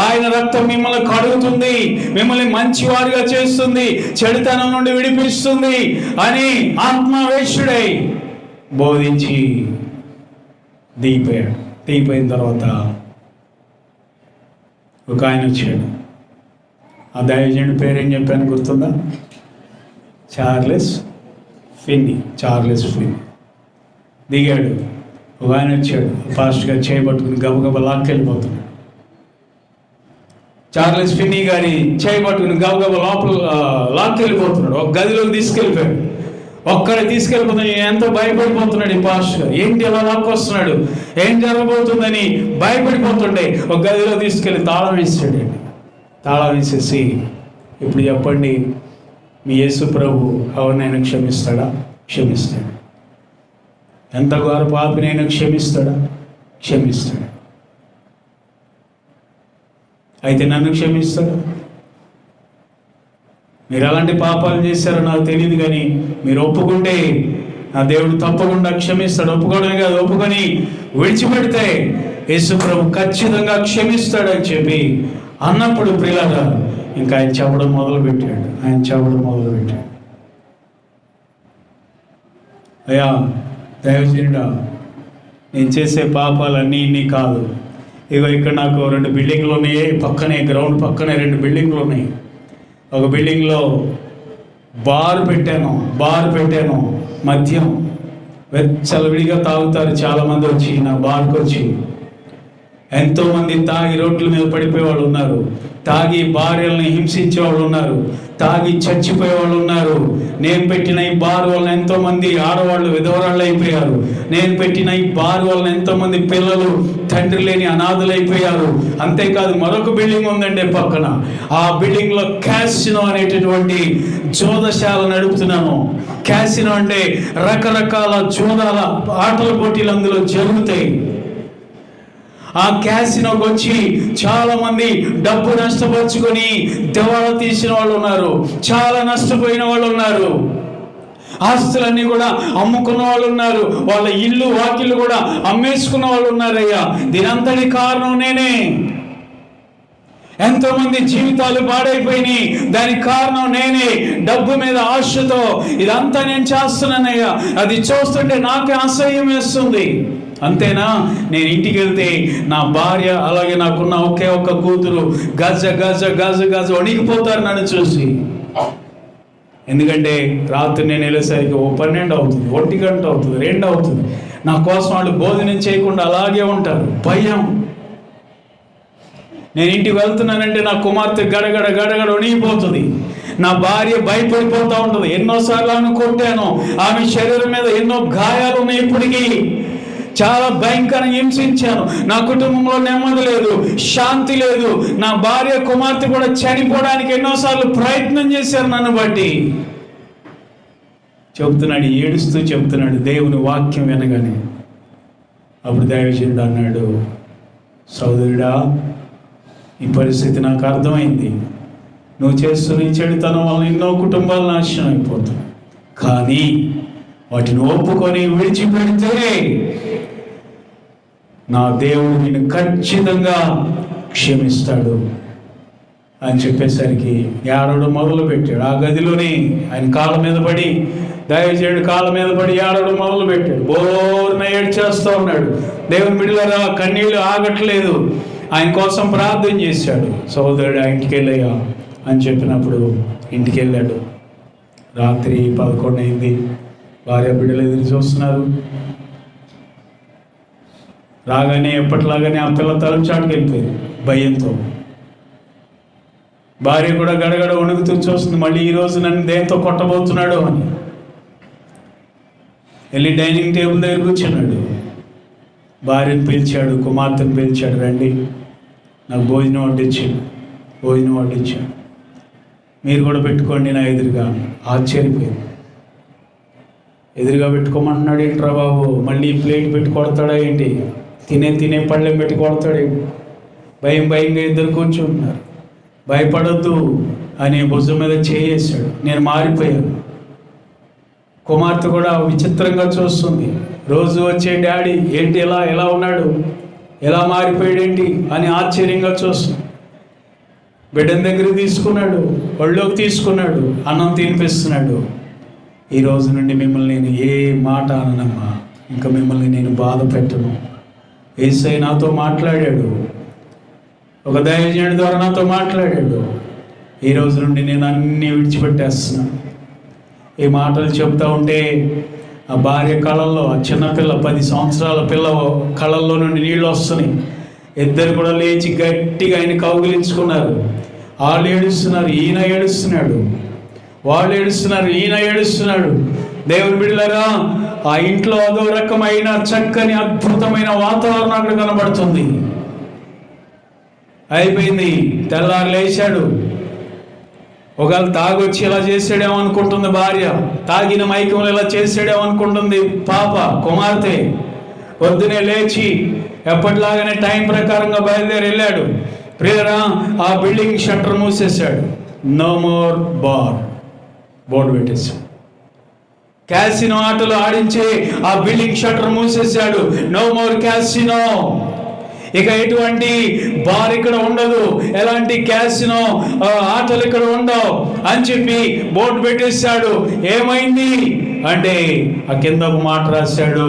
ఆయన రక్తం మిమ్మల్ని కడుగుతుంది, మిమ్మల్ని మంచివారిగా చేస్తుంది, చెడుతనం నుండి విడిపిస్తుంది అని ఆత్మవేశుడై బోధించి దిగిపోయిన తర్వాత ఒక ఆయన వచ్చాడు. ఆ దైవజనుడి పేరేం చెప్పాను గుర్తుందా? చార్లెస్ ఫిన్నీ. దిగాడు. ఒక ఆయన వచ్చాడు, ఫాస్ట్గా చేయబట్టుకుని గబగబా లాక్కెళ్ళిపోతున్నాడు. చార్లెస్ ఫిన్నీ గారి చేయబట్టుకుని గబగబా లోపల లాక్కెళ్ళిపోతున్నాడు. ఒక గదిలోకి తీసుకెళ్ళిపోయాడు. ఒక్కడే తీసుకెళ్ళిపోతున్నాడు. ఎంతో భయపడిపోతున్నాడు ఈ ఫాస్ట్గా. ఏంటి అలా లాక్కొస్తున్నాడు, ఏం జరగబోతుందని భయపడిపోతుండే ఒక గదిలో తీసుకెళ్ళి తాళం వేసాడు. తాళం వేసేసి, ఇప్పుడు చెప్పండి, మీ యేసు ప్రభు ఎవరినైనా క్షమిస్తాడా? క్షమిస్తాడు. ఎంత ఘోర పాపినైనా క్షమిస్తాడా? క్షమిస్తాడు. అయితే నన్ను క్షమిస్తాడా? మీరు అలాంటి పాపాలు చేశారో నాకు తెలియదు, కానీ మీరు ఒప్పుకుంటే నా దేవుడు తప్పకుండా క్షమిస్తాడు. ఒప్పుకోవడమే కాదు, ఒప్పుకొని విడిచిపెడితే యేసు ప్రభు ఖచ్చితంగా క్షమిస్తాడని చెప్పి అన్నప్పుడు ప్రియులారా, ఇంకా ఆయన చెప్పడం మొదలుపెట్టాడు. అయ్యా దైవజనుడా, నేను చేసే పాపాలన్నీ ఇన్ని కాదు. ఇగో ఇక్కడ నాకు 2 బిల్డింగ్లు ఉన్నాయి, పక్కనే గ్రౌండ్ పక్కనే 2 బిల్డింగ్లు ఉన్నాయి. ఒక బిల్డింగ్లో బార్ పెట్టాను, మద్యం వెచ్చలవిడిగా తాగుతారు చాలామంది వచ్చి నా బార్కి వచ్చి. ఎంతోమంది తాగి రోడ్ల మీద పడిపోయే వాళ్ళు ఉన్నారు, తాగి భార్యల్ని హింసించే వాళ్ళు ఉన్నారు, తాగి చచ్చిపోయే వాళ్ళు ఉన్నారు. నేను పెట్టిన ఈ బార్ వలన ఎంతోమంది ఆడవాళ్ళు విధవరాళ్ళు అయిపోయారు. నేను పెట్టిన ఈ బార్ వలన ఎంతోమంది పిల్లలు తండ్రి లేని అనాథలు అయిపోయారు. అంతేకాదు మరొక బిల్డింగ్ ఉందండి పక్కన. ఆ బిల్డింగ్లో క్యాసినో అనేటటువంటి జోదశాల నడుపుతున్నాను. క్యాసినో అంటే రకరకాల జోదాల ఆటల పోటీలు అందులో జరుగుతాయి. ఆ క్యాసినోకి వచ్చి చాలా మంది డబ్బు నష్టపరుచుకొని దివాళా తీసిన వాళ్ళు ఉన్నారు. చాలా నష్టపోయిన వాళ్ళు ఉన్నారు. ఆస్తులన్నీ కూడా అమ్ముకున్న వాళ్ళు ఉన్నారు. వాళ్ళ ఇల్లు వాకిళ్ళు కూడా అమ్మేసుకున్న వాళ్ళు ఉన్నారయ్యా. దీనంతటి కారణం నేనే. ఎంతోమంది జీవితాలు పాడైపోయినాయి. దానికి కారణం నేనే. డబ్బు మీద ఆశతో ఇదంతా నేను చేస్తున్నానయ్యా. అది చూస్తుంటే నాకే అసహ్యం వేస్తుంది. అంతేనా? నేను ఇంటికి వెళ్తే నా భార్య అలాగే నాకున్న ఒకే ఒక్క కూతురు గజ గజ గజ గజ వణికిపోతారు నన్ను చూసి. ఎందుకంటే రాత్రి నేను వెళ్ళేసరికి 12 అవుతుంది, 1 గంట అవుతుంది, 2 అవుతుంది. నా కోసం వాళ్ళు భోజనం చేయకుండా అలాగే ఉంటారు. భయం. నేను ఇంటికి వెళ్తున్నానంటే నా కుమార్తె గడగడ గడగడ వణిగిపోతుంది. నా భార్య భయపడిపోతూ ఉంటుంది. ఎన్నోసార్లు ఆమెను కొట్టాను. ఆమె శరీరం మీద ఎన్నో గాయాలు ఉన్నాయి. ఇప్పటికీ చాలా భయంకరంగా హింసించాను. నా కుటుంబంలో నెమ్మది లేదు, శాంతి లేదు. నా భార్య కుమార్తె కూడా చనిపోవడానికి ఎన్నోసార్లు ప్రయత్నం చేశారు నన్ను బట్టి. చెబుతున్నాడు, ఏడుస్తూ చెబుతున్నాడు దేవుని వాక్యం వినగానే. అప్పుడు దైవజనుడు అన్నాడు, సోదరుడా, ఈ పరిస్థితి నాకు అర్థమైంది. నువ్వు చేస్తున్న ఈ చెడుతనం వల్ల ఎన్నో కుటుంబాలు నాశనం అయిపోతాయి. కానీ వాటిని ఒప్పుకొని విడిచిపెడితే నా దేవుడు నిన్ను ఖచ్చితంగా క్షమిస్తాడు అని చెప్పేసరికి ఏడవడం మొదలు పెట్టాడు. ఆ గదిలోనే ఆయన కాళ్ళ మీద పడి, దైవజనుడు కాళ్ళ మీద పడి ఏడవడం మొదలు పెట్టాడు. బోర్న ఏడ్చేస్తూ ఉన్నాడు. దేవుని బిడ్డలారా, కన్నీళ్ళు ఆగట్లేదు. ఆయన కోసం ప్రార్థన చేశాడు. సోదరుడు ఆ ఇంటికి వెళ్ళయ్యా అని చెప్పినప్పుడు ఇంటికి వెళ్ళాడు. రాత్రి 11 అయింది. భార్య బిడ్డలు ఎదురు చూస్తున్నారు. రాగానే ఎప్పటిలాగానే ఆ పిల్ల తలంచాటుకు వెళ్ళిపోయింది భయంతో. భార్య కూడా గడగడ వణుకుతూ చూస్తుంది, మళ్ళీ ఈరోజు నన్ను దేంతో కొట్టబోతున్నాడు అని. వెళ్ళి డైనింగ్ టేబుల్ దగ్గర కూర్చున్నాడు. భార్యను పిలిచాడు, కుమార్తెను పిలిచాడు, రండి నాకు భోజనం వడ్డించాడు. మీరు కూడా పెట్టుకోండి నా ఎదురుగా. ఆశ్చర్యపోయింది. ఎదురుగా పెట్టుకోమంటున్నాడు ఏంట్రా బాబు, మళ్ళీ ప్లేట్ పెట్టి కొడతాడా ఏంటి, తినే పళ్ళెం పెట్టి కొడతాడేంటి. భయంగా ఇద్దరు కూర్చుంటున్నారు. భయపడొద్దు అని భుజం మీద చేయేశాడు. నేను మారిపోయాను. కుమార్తె కూడా విచిత్రంగా చూస్తుంది. రోజు వచ్చే డాడీ ఏంటి ఎలా ఉన్నాడు, ఎలా మారిపోయాడేంటి అని ఆశ్చర్యంగా చూస్తుంది. బిడ్డని దగ్గర తీసుకున్నాడు, ఒళ్ళోకి తీసుకున్నాడు, అన్నం తినిపిస్తున్నాడు. ఈ రోజు నుండి మిమ్మల్ని నేను ఏ మాట అననమ్మా, ఇంకా మిమ్మల్ని నేను బాధ పెట్టను. యేసయ్య నాతో మాట్లాడాడు, ఒక దైవజనుడి ద్వారా నాతో మాట్లాడాడు. ఈ రోజు నుండి నేను అన్నీ విడిచిపెట్టేస్తున్నాను. ఈ మాటలు చెప్తా ఉంటే ఆ భార్య కళ్ళల్లో, ఆ చిన్నపిల్ల 10 సంవత్సరాల పిల్ల కళ్ళల్లో నుండి నీళ్ళు వస్తున్నాయి. ఇద్దరు కూడా లేచి గట్టిగా ఆయన కౌగిలించుకున్నారు. వాళ్ళు ఏడుస్తున్నారు, ఈయన ఏడుస్తున్నాడు. వాళ్ళు ఏడుస్తున్నారు, ఈయన ఏడుస్తున్నాడు. దేవుని బిడ్డలారా, ఆ ఇంట్లో అదో రకమైన చక్కని అద్భుతమైన వాతావరణం అక్కడ కనబడుతుంది. అయిపోయింది. తెల్లారు లేచాడు. ఒకవేళ తాగొచ్చి ఇలా చేసాడేమో అనుకుంటుంది భార్య, తాగిన మైకంలో ఇలా చేసాడేమో అనుకుంటుంది పాప కుమార్తె. పొద్దునే లేచి ఎప్పటిలాగానే టైం ప్రకారంగా బయలుదేరి వెళ్ళాడు. ప్రియరా, ఆ బిల్డింగ్ షట్టర్ మూసేశాడు. నో మోర్ బార్ బోర్డు పెట్టేశాడు. క్యాసినో ఆటలు ఆడించే ఆ బిల్డింగ్ షట్టర్ మూసేశాడు. No more casino. ఇక ఎటువంటి బార్ ఇక్కడ ఉండదు, ఎలాంటి క్యాసినో ఆటలు ఇక్కడ ఉండవు అని చెప్పి బోర్డు పెట్టేశాడు. ఏమైంది అంటే ఆ కింద ఒక మాట రాశాడు,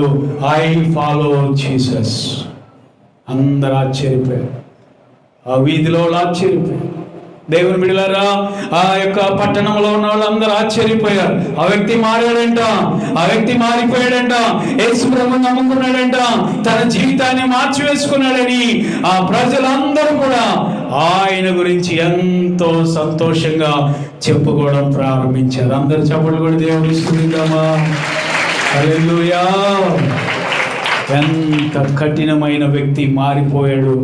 ఐ ఫాలో జీసస్. అందరూ ఆశ్చర్యపోయారు. ఆ వీధిలో ఆశ్చర్యపోయారు. దేవుని బిడ్డలారా, ఆ యొక్క పట్టణంలో ఉన్న వాళ్ళందరూ ఆశ్చర్యపోయారు. ఆ వ్యక్తి మారాడంట, ఆ వ్యక్తి మారిపోయాడంట, యేసు ప్రభువుని నమ్ముకున్నాడంట, తన జీవితాన్ని మార్చివేసుకున్నాడని ఆ ప్రజలందరూ కూడా ఆయన గురించి ఎంతో సంతోషంగా చెప్పుకోవడం ప్రారంభించారు. అందరు చప్పట్లు కూడా దేవుని స్తుతిద్దామా. హల్లెలూయా. ఎంత కఠినమైన వ్యక్తి మారిపోయాడు.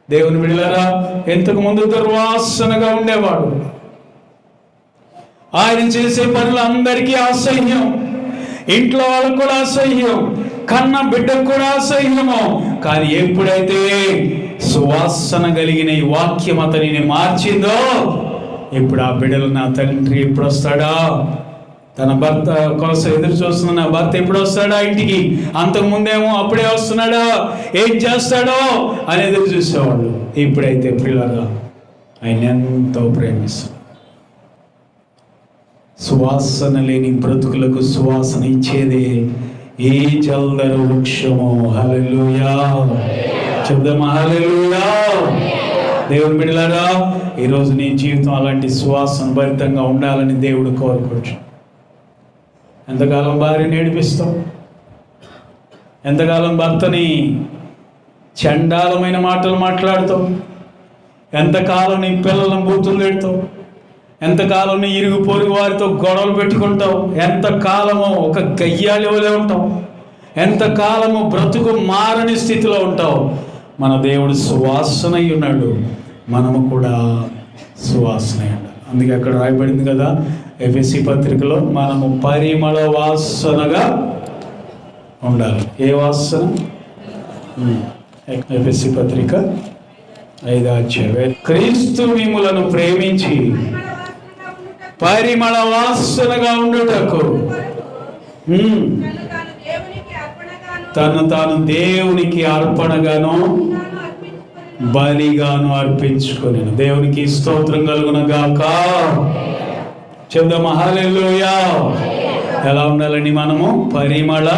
దేవుని బిడ్డలారా, ఇంతకు ముందు దుర్వాసనగా ఉండేవాడు. ఆయన చేసే పనులు అందరికీ అసహ్యం, ఇంట్లో వాళ్ళకు కూడా అసహ్యం, కన్న బిడ్డకు కూడా అసహ్యము. కానీ ఎప్పుడైతే సువాసన కలిగిన ఈ వాక్యం అతనిని మార్చిందో, ఇప్పుడు ఆ బిడ్డలు నా తండ్రి ఎప్పుడు వస్తాడా, తన భర్త కోసం ఎదురు చూస్తున్న నా భర్త ఎప్పుడు వస్తాడా ఇంటికి, అంతకుముందేమో అప్పుడే వస్తున్నాడా, ఏం చేస్తాడో అని ఎదురు చూసేవాళ్ళు. ఇప్పుడైతే పిల్లగా ఆయన ఎంతో ప్రేమిస్తాడు. సువాసన లేని బ్రతుకులకు సువాసన ఇచ్చేదే ఈ జల్దరు వృక్షము. హల్లెలూయా. చెప్దామా హల్లెలూయా. దేవుని బిడ్డలారా, ఈరోజు నీ జీవితం అలాంటి సువాసన భరితంగా ఉండాలని దేవుడు కోరుకోవచ్చు. ఎంతకాలం భార్యని ఏడిపిస్తావు? ఎంతకాలం భర్తని చండాలమైన మాటలు మాట్లాడుతావు? ఎంతకాలం నీ పిల్లలను బూతులు పెడతావు? ఎంతకాలం నీ ఇరుగు పొరుగు వారితో గొడవలు పెట్టుకుంటావు? ఎంతకాలమో ఒక గయ్యాలి వలె ఉంటావు? ఎంతకాలము బ్రతుకు మారని స్థితిలో ఉంటావు? మన దేవుడు సువాసన అయి ఉన్నాడు, మనము కూడా సువాసన అయి ఉండాలి. అందుకే అక్కడ రాయబడింది కదా ఎఫెసీ పత్రికలో, మనము పరిమళ వాసనగా ఉండాలి. ఏ వాసన? ఎఫెసీ పత్రిక 5వ అధ్యాయం. క్రీస్తు మిమ్ములను ప్రేమించి పరిమళ వాసనగా ఉండుటకు తను తాను దేవునికి అర్పణగాను బలిగాను అర్పించుకొని. దేవునికి స్తోత్రం కలుగునగాక. చెప్దామా హల్లెలూయా. ఎలా ఉండాలని మనము? పరిమళ,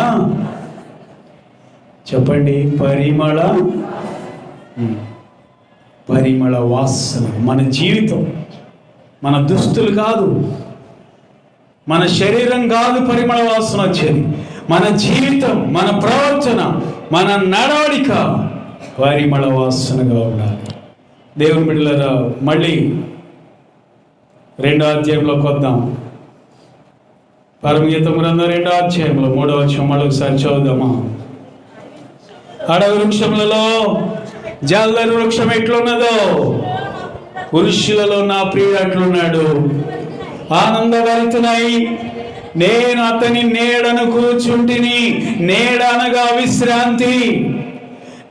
చెప్పండి, పరిమళ వాసన. మన జీవితం, మన దుస్తులు కాదు, మన శరీరం కాదు పరిమళ వాసన వచ్చేది. మన జీవితం, మన ప్రవర్తన, మన నడవడిక పరిమళ వాసనగా ఉండాలి. దేవుని బిడ్డలారా, మళ్ళీ 2వ అధ్యాయంలోకి వద్దాం. పరమగీతం గ్రంథం 2వ అధ్యాయంలో 3వ వచనం మళ్ళీ ఒకసారి చదువుదామా. అడవి వృక్షములలో జల్దరు వృక్షం ఎట్లున్నదో పురుషులలో నా ప్రియుడు అట్లున్నాడు. ఆనందభరితునై నేను అతని నీడను కూర్చుంటిని. నీడ అనగా విశ్రాంతి,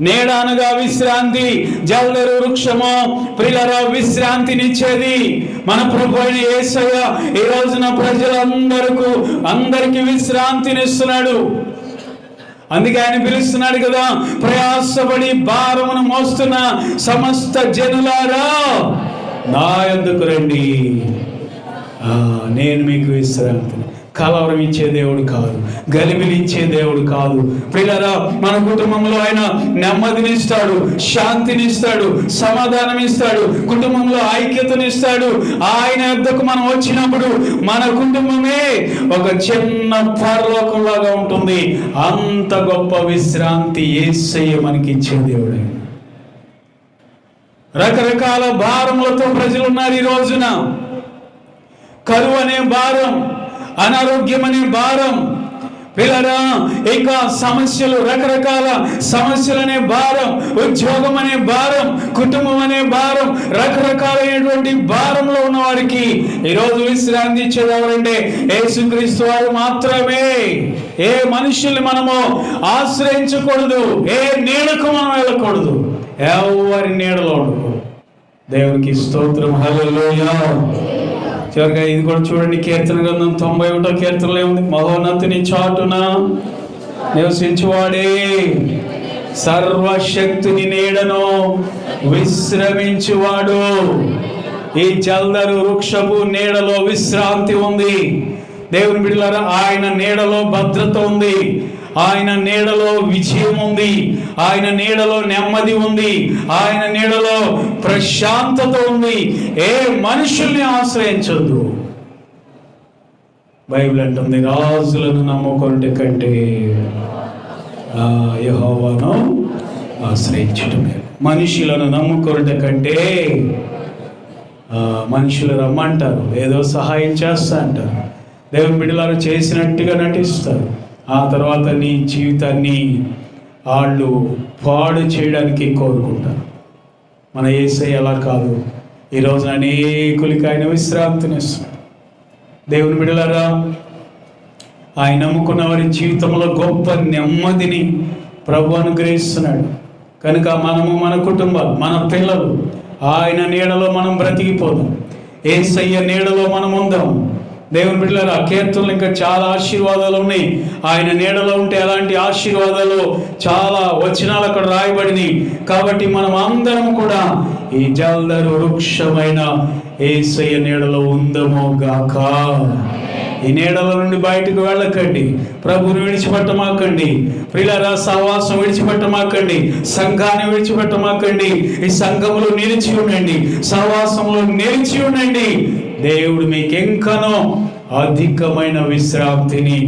నీడ అనగా విశ్రాంతి. జల్దరు వృక్షము ప్రియులారా విశ్రాంతినిచ్చేది. మన ప్రభు అయిన యేసయ్య ఈ రోజున అందరికీ విశ్రాంతినిస్తున్నాడు. అందుకే ఆయన పిలుస్తున్నాడు కదా, ప్రయాసపడి భారమును మోస్తున్న సమస్త జనులారా నా యొద్దకు రండి, నేను మీకు విశ్రాంతిని. కలవరం ఇచ్చే దేవుడు కాదు, గలిబిలి ఇచ్చే దేవుడు కాదు. పిల్లరా, మన కుటుంబంలో ఆయన నెమ్మదినిస్తాడు, శాంతినిస్తాడు, సమాధానం ఇస్తాడు, కుటుంబంలో ఐక్యతనిస్తాడు. ఆయన యొద్దకు మనం వచ్చినప్పుడు మన కుటుంబమే ఒక చిన్న పరలోకంలాగా ఉంటుంది. అంత గొప్ప విశ్రాంతి యేసయ్య మనకి ఇచ్చే దేవుడే. రకరకాల భారములతో ప్రజలు ఉన్నారు ఈ రోజున. కరువు అనే భారం, అనారోగ్యం అనే భారం, పిల్లరా ఇంకా సమస్యలు, రకరకాల సమస్యలు అనే భారం, ఉద్యోగం అనే భారం, కుటుంబం అనే భారం, రకరకాలైనటువంటి భారంలో ఉన్న వారికి ఈరోజు విశ్రాంతి ఇచ్చేది ఎవరంటే యేసుక్రీస్తు వారు మాత్రమే. ఏ మనుషుల్ని మనము ఆశ్రయించకూడదు, ఏ నీడకు మనం వెళ్ళకూడదు, ఎవరి నీడలో ఉండకూడదు. దేవునికి స్తోత్రం. హల్లెలూయా. చివరిగా ఇది కూడా చూడండి, కీర్తన గ్రంథం 91వ కీర్తనలో ఏముంది? మహోన్నతుని చాటున నివసించువాడే సర్వశక్తుని నీడను విశ్రమించువాడు. ఈ జల్దరు వృక్షపు నీడలో విశ్రాంతి ఉంది. దేవుని బిడ్డలారా, ఆయన నీడలో భద్రత ఉంది, ఆయన నీడలో విజయం ఉంది, ఆయన నీడలో నెమ్మది ఉంది, ఆయన నీడలో ప్రశాంతత ఉంది. ఏ మనుషుల్ని ఆశ్రయించొద్దు. బైబిల్ అంటుంది, రాజులను నమ్ముకొనుట కంటే యెహోవాను ఆశ్రయించటమే. మనుషులను నమ్ముకొనుట కంటే మనుషులు రమ్మంటారు, ఏదో సహాయం చేస్తా అంటారు, దేవుని బిడ్డలారా చేసినట్టుగా నటిస్తారు. ఆ తర్వాత నీ జీవితాన్ని వాళ్ళు పాడు చేయడానికి కోరుకుంటారు. మన యేసయ్య అలా కాదు. ఈరోజు అనేకులకి ఆయన విశ్రాంతినిస్తున్నాడు. దేవుని బిడ్డలారా, ఆయన నమ్ముకున్న వారి జీవితంలో గొప్ప నెమ్మదిని ప్రభు అనుగ్రహిస్తున్నాడు. కనుక మనము, మన కుటుంబాలు, మన పిల్లలు ఆయన నీడలో మనం బ్రతికిపోదాం. యేసయ్య నీడలో మనం ఉందాం. దేవుని బిడ్డలారా, కీర్తనలు ఇంకా చాలా ఆశీర్వాదాలు ఉన్నాయి. ఆయన నీడలో ఉంటే అలాంటి ఆశీర్వాదాలు చాలా వచనాలు అక్కడ రాయబడింది. కాబట్టి మనం అందరం కూడా ఈ జల్దరు వృక్షమైన యేసయ్య నీడలో ఉందమో గాక. ఈ నీడల నుండి బయటకు వెళ్ళకండి. ప్రభువుని విడిచిపెట్టమాకండి. ప్రియులారా, సహవాసం విడిచిపెట్టమాకండి. సంఘాన్ని విడిచిపెట్టమాకండి. ఈ సంఘములో నిలిచి ఉండండి, సహవాసంలో నిలిచి ఉండండి. దేవుడు మీకు ఇంకనో అధికమైన విశ్రాంతిని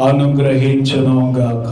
అనుగ్రహించును గాక.